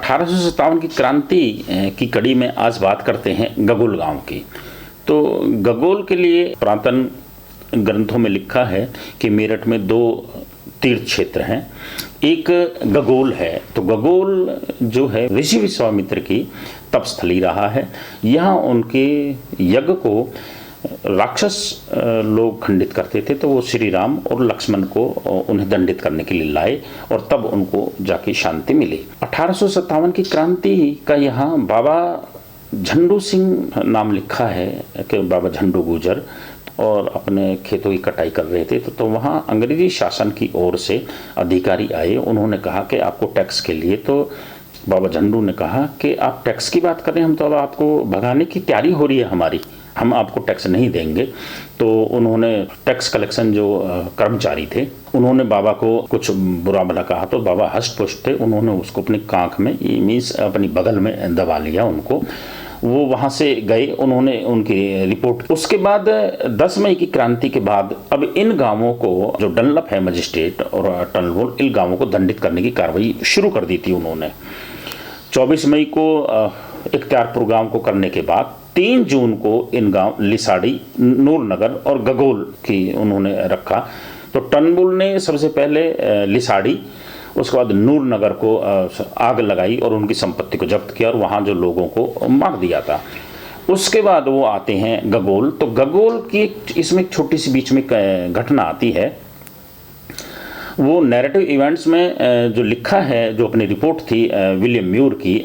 1857 की क्रांति की कड़ी में आज बात करते हैं गगोल गांव की। तो गगोल के लिए पुरातन ग्रंथों में लिखा है कि मेरठ में दो तीर्थ क्षेत्र हैं। एक गगोल है, तो गगोल जो है ऋषि विश्वामित्र की तपस्थली रहा है। यहाँ उनके यज्ञ को राक्षस लोग खंडित करते थे, तो वो श्री राम और लक्ष्मण को उन्हें दंडित करने के लिए लाए और तब उनको जाके शांति मिली। 1857 की क्रांति का यहाँ बाबा झंडू सिंह नाम लिखा है कि बाबा झंडू गुजर और अपने खेतों की कटाई कर रहे थे। तो वहाँ अंग्रेजी शासन की ओर से अधिकारी आए। उन्होंने कहा कि आपको टैक्स के लिए, तो बाबा झंडू ने कहा कि आप टैक्स की बात करें, हम तो अब आपको भगाने की तैयारी हो रही है हमारी, हम आपको टैक्स नहीं देंगे। तो उन्होंने टैक्स कलेक्शन जो कर्मचारी थे उन्होंने बाबा को कुछ बुरा भला कहा, तो बाबा हष्ट पुष्ट थे। उन्होंने उसको अपनी कांख में मीन्स अपनी बगल में दबा लिया उनको। वो वहाँ से गए, उन्होंने उनकी रिपोर्ट। उसके बाद 10 मई की क्रांति के बाद अब इन गांवों को, जो डनलप है मजिस्ट्रेट और टनबुल, इन गांवों को दंडित करने की कार्रवाई शुरू कर दी थी उन्होंने। 24 मई को इख्तियारपुर गांव को करने के बाद 3 जून को इन गांव लिसाड़ी, नूरनगर और गगोल की उन्होंने रखा। तो टनबुल ने सबसे पहले लिसाड़ी, उसके बाद नूरनगर को आग लगाई और उनकी संपत्ति को जब्त किया और वहाँ जो लोगों को मार दिया था। उसके बाद वो आते हैं गगोल। तो गगोल की इसमें एक छोटी सी बीच में घटना आती है। वो नैरेटिव इवेंट्स में जो लिखा है, जो अपनी रिपोर्ट थी विलियम म्यूर की,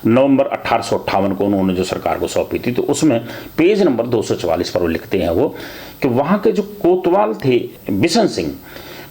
नवंबर 1858 को उन्होंने जो सरकार को सौंपी थी, तो उसमें पेज नंबर 244 पर वो लिखते हैं वो कि वहाँ के जो कोतवाल थे बिशन सिंह,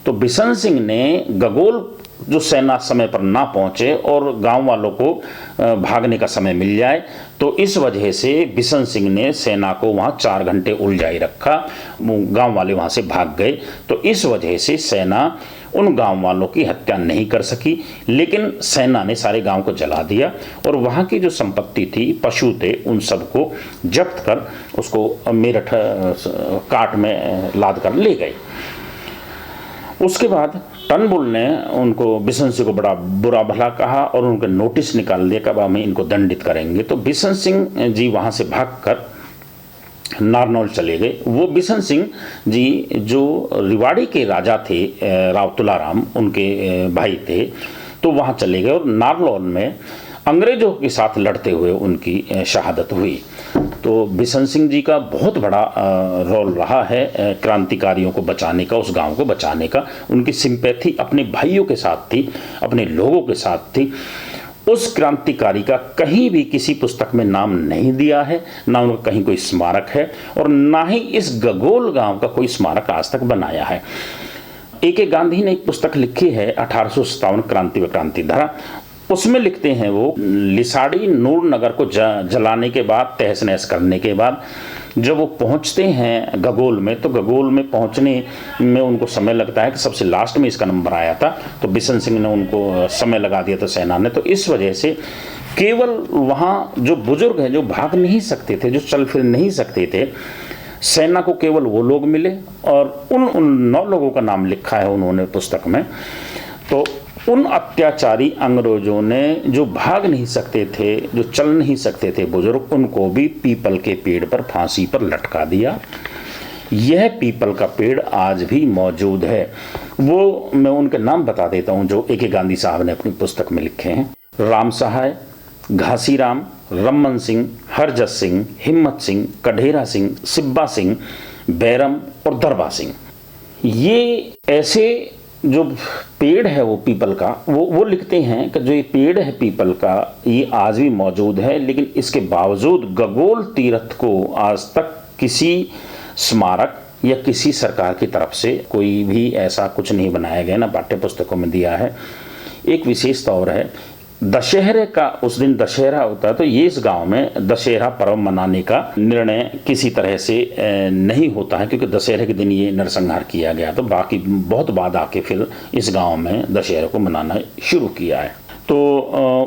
तो बिशन सिंह ने गगोल जो सेना समय पर ना पहुंचे और गांव वालों को भागने का समय मिल जाए, तो इस वजह से बिशन सिंह ने सेना को वहां 4 घंटे उलझाई रखा। गांव वाले वहां से भाग गए, तो इस वजह से सेना उन गांव वालों की हत्या नहीं कर सकी। लेकिन सेना ने सारे गांव को जला दिया और वहां की जो संपत्ति थी, पशु थे, उन सबको जब्त कर उसको मेरठ काट में लाद कर ले गए। उसके बाद टनबुल ने उनको, बिशन सिंह को बड़ा बुरा भला कहा और उनको नोटिस निकाल दिया कि अब हम इनको दंडित करेंगे। तो बिशन सिंह जी वहाँ से भागकर नारनौल चले गए। वो बिशन सिंह जी जो रिवाड़ी के राजा थे, राव तुलाराम उनके भाई थे, तो वहाँ चले गए और नारनौल में अंग्रेजों के साथ लड़ते हुए उनकी शहादत हुई। तो बिशन सिंह जी का बहुत बड़ा रोल रहा है क्रांतिकारियों को बचाने का, उस गांव को बचाने का। उनकी सिंपैथी अपने भाइयों के साथ थी, अपने लोगों के साथ थी। उस क्रांतिकारी का कहीं भी किसी पुस्तक में नाम नहीं दिया है, ना उनका कहीं कोई स्मारक है और ना ही इस गगोल गांव का कोई स्मारक आज तक बनाया है। ए.के. गांधी ने एक पुस्तक लिखी है 1857 क्रांति व क्रांतिधारा। उसमें लिखते हैं वो, लिसाड़ी नूरनगर को जलाने के बाद, तहस नहस करने के बाद जब वो पहुंचते हैं गगोल में, तो गगोल में पहुंचने में उनको समय लगता है कि सबसे लास्ट में इसका नंबर आया था, तो बिशन सिंह ने उनको समय लगा दिया था सेना ने। तो इस वजह से केवल वहाँ जो बुजुर्ग हैं, जो भाग नहीं सकते थे, जो चल फिर नहीं सकते थे, सेना को केवल वो लोग मिले और उन 9 लोगों का नाम लिखा है उन्होंने पुस्तक में। तो उन अत्याचारी अंग्रेजों ने जो भाग नहीं सकते थे, जो चल नहीं सकते थे बुजुर्ग, उनको भी पीपल के पेड़ पर फांसी पर लटका दिया। यह पीपल का पेड़ आज भी मौजूद है। वो मैं उनके नाम बता देता हूँ जो ए.के. गांधी साहब ने अपनी पुस्तक में लिखे हैं। राम सहाय, घासीराम, रमन सिंह, हरजत सिंह, हिम्मत सिंह, कढेरा सिंह, सिब्बा सिंह, बैरम और दरबा सिंह। ये ऐसे जो पेड़ है वो पीपल का, वो लिखते हैं कि जो ये पेड़ है पीपल का, ये आज भी मौजूद है। लेकिन इसके बावजूद गगोल तीर्थ को आज तक किसी स्मारक या किसी सरकार की तरफ से कोई भी ऐसा कुछ नहीं बनाया गया, ना पाठ्य पुस्तकों में दिया है। एक विशेषता और है, दशहरे का, उस दिन दशहरा होता है, तो ये इस गांव में दशहरा पर्व मनाने का निर्णय किसी तरह से नहीं होता है, क्योंकि दशहरे के दिन ये नरसंहार किया गया। तो बाकी बहुत बाद आके फिर इस गांव में दशहरे को मनाना शुरू किया है। तो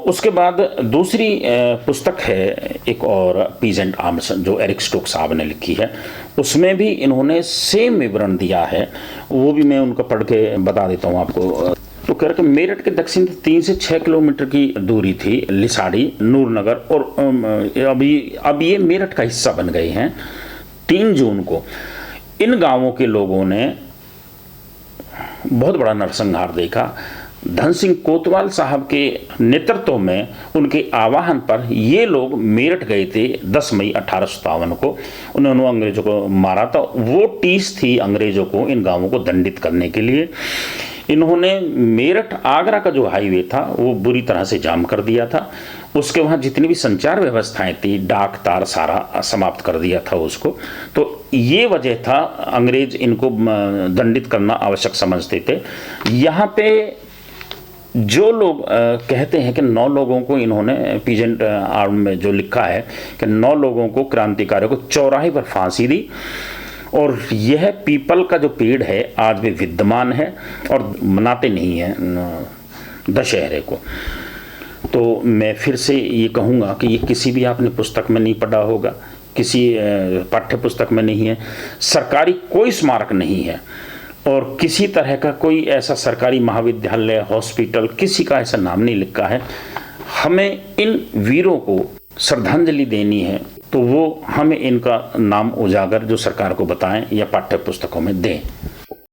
उसके बाद दूसरी पुस्तक है एक और, पीजेंट आर्म्स, जो एरिक स्टोक साहब ने लिखी है। उसमें भी इन्होंने सेम विवरण दिया है, वो भी मैं उनको पढ़ के बता देता हूँ आपको। तो कह रहे कि मेरठ के दक्षिण 3 से 6 किलोमीटर की दूरी थी लिसाड़ी, नूरनगर, और अब ये मेरठ का हिस्सा बन गए हैं। 3 जून को इन गांवों के लोगों ने बहुत बड़ा नरसंहार देखा। धन सिंह कोतवाल साहब के नेतृत्व में, उनके आह्वान पर ये लोग मेरठ गए थे 10 मई 1857 को। उन्होंने अंग्रेजों को मारा था। वो टीस थी अंग्रेजों को इन गांवों को दंडित करने के लिए। इन्होंने मेरठ आगरा का जो हाईवे था वो बुरी तरह से जाम कर दिया था। उसके वहाँ जितनी भी संचार व्यवस्थाएं थी, डाक तार, सारा समाप्त कर दिया था उसको। तो ये वजह था, अंग्रेज इनको दंडित करना आवश्यक समझते थे। यहाँ पे जो लोग कहते हैं कि 9 लोगों को इन्होंने पीजेंट आर्म में जो लिखा है कि 9 लोगों को, क्रांतिकारियों को चौराहे पर फांसी दी। और यह पीपल का जो पेड़ है आज भी विद्यमान है और मनाते नहीं हैं दशहरे को। तो मैं फिर से ये कहूँगा कि ये किसी भी आपने पुस्तक में नहीं पढ़ा होगा, किसी पाठ्य पुस्तक में नहीं है, सरकारी कोई स्मारक नहीं है, और किसी तरह का कोई ऐसा सरकारी महाविद्यालय, हॉस्पिटल, किसी का ऐसा नाम नहीं लिखा है। हमें इन वीरों को श्रद्धांजलि देनी है तो वो हमें इनका नाम उजागर जो सरकार को बताएं या पाठ्य पुस्तकों में दें।